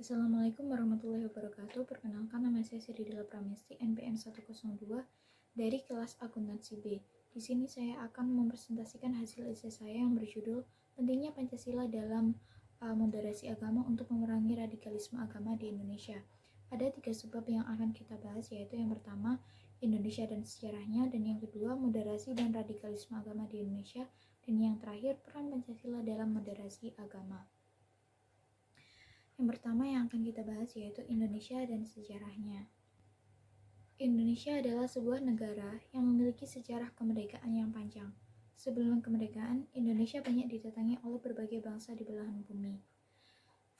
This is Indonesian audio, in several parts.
Assalamualaikum warahmatullahi wabarakatuh. Perkenalkan, nama saya Siridila Pramesti, NPM 102 dari kelas akuntansi B. Di sini saya akan mempresentasikan hasil esai saya yang berjudul Pentingnya Pancasila dalam Moderasi Agama untuk Memerangi Radikalisme Agama di Indonesia. Ada 3 sebab yang akan kita bahas, yaitu yang pertama, Indonesia dan sejarahnya, dan yang kedua, moderasi dan radikalisme agama di Indonesia, dan yang terakhir, peran Pancasila dalam moderasi agama. Yang pertama yang akan kita bahas yaitu Indonesia dan sejarahnya. Indonesia adalah sebuah negara yang memiliki sejarah kemerdekaan yang panjang. Sebelum kemerdekaan, Indonesia banyak didatangi oleh berbagai bangsa di belahan bumi.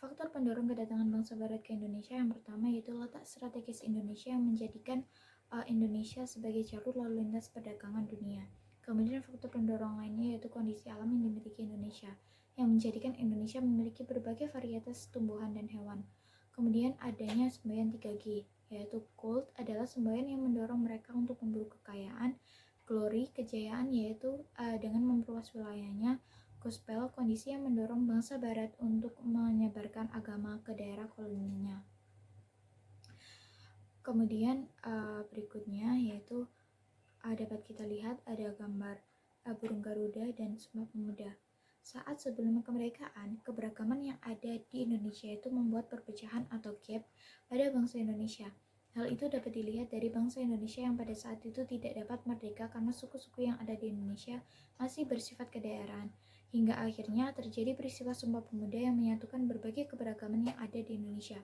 Faktor pendorong kedatangan bangsa barat ke Indonesia yang pertama yaitu letak strategis Indonesia yang menjadikan Indonesia sebagai jalur lalu lintas perdagangan dunia. Kemudian faktor pendorong lainnya yaitu kondisi alam yang dimiliki Indonesia, yang menjadikan Indonesia memiliki berbagai varietas tumbuhan dan hewan. Kemudian adanya semboyan 3G, yaitu gold adalah semboyan yang mendorong mereka untuk memburu kekayaan, glory, kejayaan yaitu dengan memperluas wilayahnya, gospel, kondisi yang mendorong bangsa barat untuk menyebarkan agama ke daerah koloninya. Kemudian berikutnya yaitu dapat kita lihat ada gambar burung Garuda dan Sumpah Pemuda. Saat sebelum kemerdekaan, keberagaman yang ada di Indonesia itu membuat perpecahan atau gap pada bangsa Indonesia. Hal itu dapat dilihat dari bangsa Indonesia yang pada saat itu tidak dapat merdeka karena suku-suku yang ada di Indonesia masih bersifat kedaerahan. Hingga akhirnya terjadi peristiwa Sumpah Pemuda yang menyatukan berbagai keberagaman yang ada di Indonesia.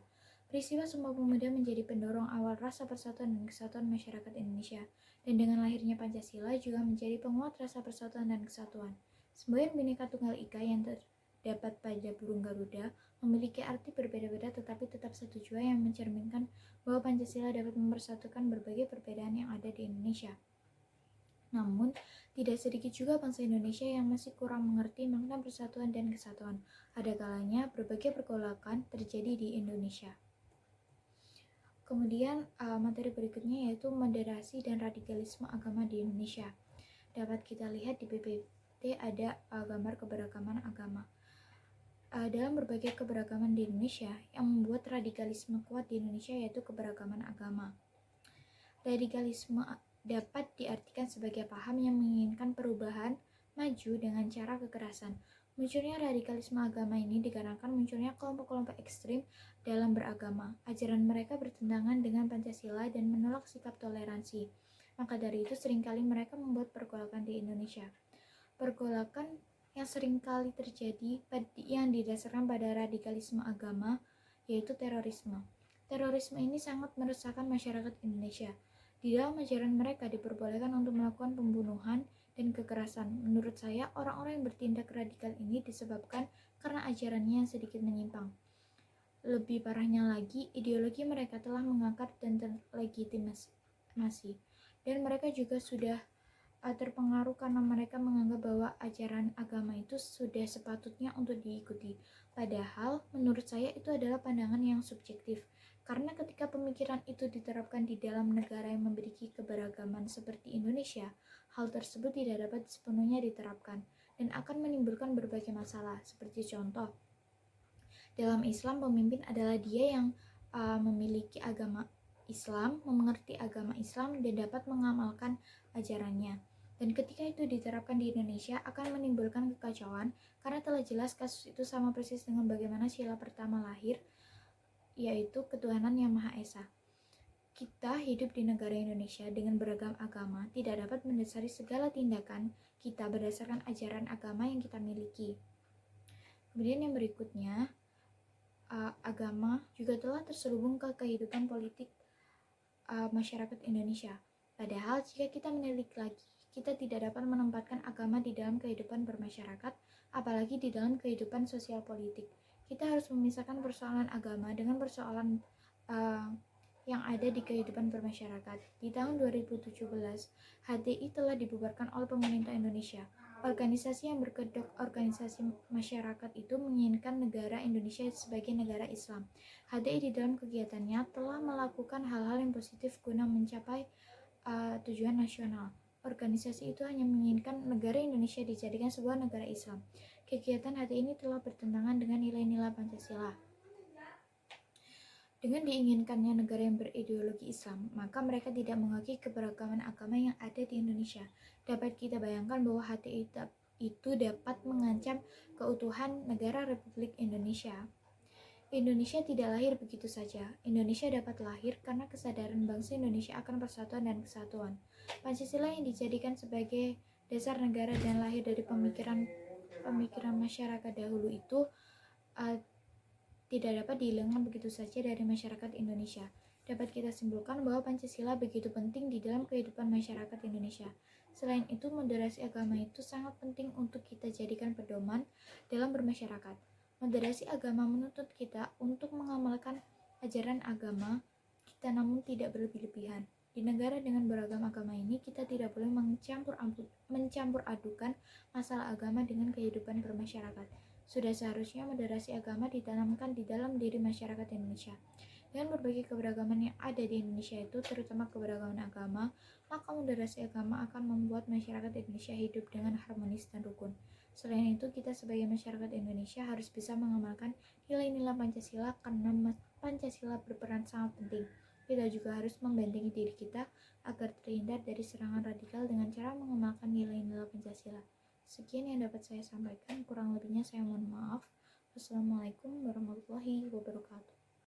Peristiwa Sumpah Pemuda menjadi pendorong awal rasa persatuan dan kesatuan masyarakat Indonesia. Dan dengan lahirnya Pancasila juga menjadi penguat rasa persatuan dan kesatuan. Semboyan Bhinneka Tunggal Ika yang terdapat pada burung Garuda memiliki arti berbeda-beda tetapi tetap satu jua yang mencerminkan bahwa Pancasila dapat mempersatukan berbagai perbedaan yang ada di Indonesia. Namun, tidak sedikit juga bangsa Indonesia yang masih kurang mengerti makna persatuan dan kesatuan. Ada kalanya berbagai pergolakan terjadi di Indonesia. Kemudian materi berikutnya yaitu moderasi dan radikalisme agama di Indonesia. Dapat kita lihat di PPT ada gambar keberagaman agama. Dalam berbagai keberagaman di Indonesia, yang membuat radikalisme kuat di Indonesia yaitu keberagaman agama. Radikalisme dapat diartikan sebagai paham yang menginginkan perubahan maju dengan cara kekerasan. Munculnya radikalisme agama ini dikarenakan munculnya kelompok-kelompok ekstrim dalam beragama. Ajaran mereka bertentangan dengan Pancasila dan menolak sikap toleransi. Maka dari itu seringkali mereka membuat pergolakan di Indonesia. Pergolakan yang seringkali terjadi yang didasarkan pada radikalisme agama yaitu terorisme. Terorisme ini sangat meresahkan masyarakat Indonesia. Di dalam ajaran mereka diperbolehkan untuk melakukan pembunuhan dan kekerasan. Menurut saya, orang-orang yang bertindak radikal ini disebabkan karena ajarannya yang sedikit menyimpang. Lebih parahnya lagi, ideologi mereka telah mengangkat dan terlegitimasi. Dan mereka juga sudah terpengaruh karena mereka menganggap bahwa ajaran agama itu sudah sepatutnya untuk diikuti. Padahal menurut saya itu adalah pandangan yang subjektif. Karena ketika pemikiran itu diterapkan di dalam negara yang memiliki keberagaman seperti Indonesia, hal tersebut tidak dapat sepenuhnya diterapkan dan akan menimbulkan berbagai masalah. Seperti contoh, dalam Islam pemimpin adalah dia yang memiliki agama Islam, mengerti agama Islam dan dapat mengamalkan ajarannya. Dan ketika itu diterapkan di Indonesia akan menimbulkan kekacauan karena telah jelas kasus itu sama persis dengan bagaimana sila pertama lahir, yaitu ketuhanan yang Maha Esa. Kita hidup di negara Indonesia dengan beragam agama tidak dapat mendasari segala tindakan kita berdasarkan ajaran agama yang kita miliki. Kemudian yang berikutnya, agama juga telah terselubung ke kehidupan politik masyarakat Indonesia. Padahal jika kita menilik lagi, kita tidak dapat menempatkan agama di dalam kehidupan bermasyarakat, apalagi di dalam kehidupan sosial politik. Kita harus memisahkan persoalan agama dengan persoalan yang ada di kehidupan bermasyarakat. Di tahun 2017, HTI telah dibubarkan oleh pemerintah Indonesia. Organisasi yang berkedok organisasi masyarakat itu menginginkan negara Indonesia sebagai negara Islam. HTI di dalam kegiatannya telah melakukan hal-hal yang positif guna mencapai tujuan nasional. Organisasi itu hanya menginginkan negara Indonesia dijadikan sebuah negara Islam. Kegiatan HTI ini telah bertentangan dengan nilai-nilai Pancasila. Dengan diinginkannya negara yang berideologi Islam, maka mereka tidak mengakui keberagaman agama yang ada di Indonesia. Dapat kita bayangkan bahwa hati itu dapat mengancam keutuhan negara Republik Indonesia. Indonesia tidak lahir begitu saja. Indonesia dapat lahir karena kesadaran bangsa Indonesia akan persatuan dan kesatuan. Pancasila yang dijadikan sebagai dasar negara dan lahir dari pemikiran masyarakat dahulu itu tidak dapat dihilangkan begitu saja dari masyarakat Indonesia. Dapat kita simpulkan bahwa Pancasila begitu penting di dalam kehidupan masyarakat Indonesia. Selain itu, moderasi agama itu sangat penting untuk kita jadikan pedoman dalam bermasyarakat. Moderasi agama menuntut kita untuk mengamalkan ajaran agama kita namun tidak berlebih-lebihan. Di negara dengan beragam agama ini, kita tidak boleh mencampur adukan masalah agama dengan kehidupan bermasyarakat. Sudah seharusnya moderasi agama ditanamkan di dalam diri masyarakat Indonesia. Dengan berbagai keberagaman yang ada di Indonesia itu, terutama keberagaman agama, maka moderasi agama akan membuat masyarakat Indonesia hidup dengan harmonis dan rukun. Selain itu, kita sebagai masyarakat Indonesia harus bisa mengamalkan nilai-nilai Pancasila karena Pancasila berperan sangat penting. Kita juga harus membentengi diri kita agar terhindar dari serangan radikal dengan cara mengamalkan nilai-nilai Pancasila. Sekian yang dapat saya sampaikan, kurang lebihnya saya mohon maaf. Wassalamualaikum warahmatullahi wabarakatuh.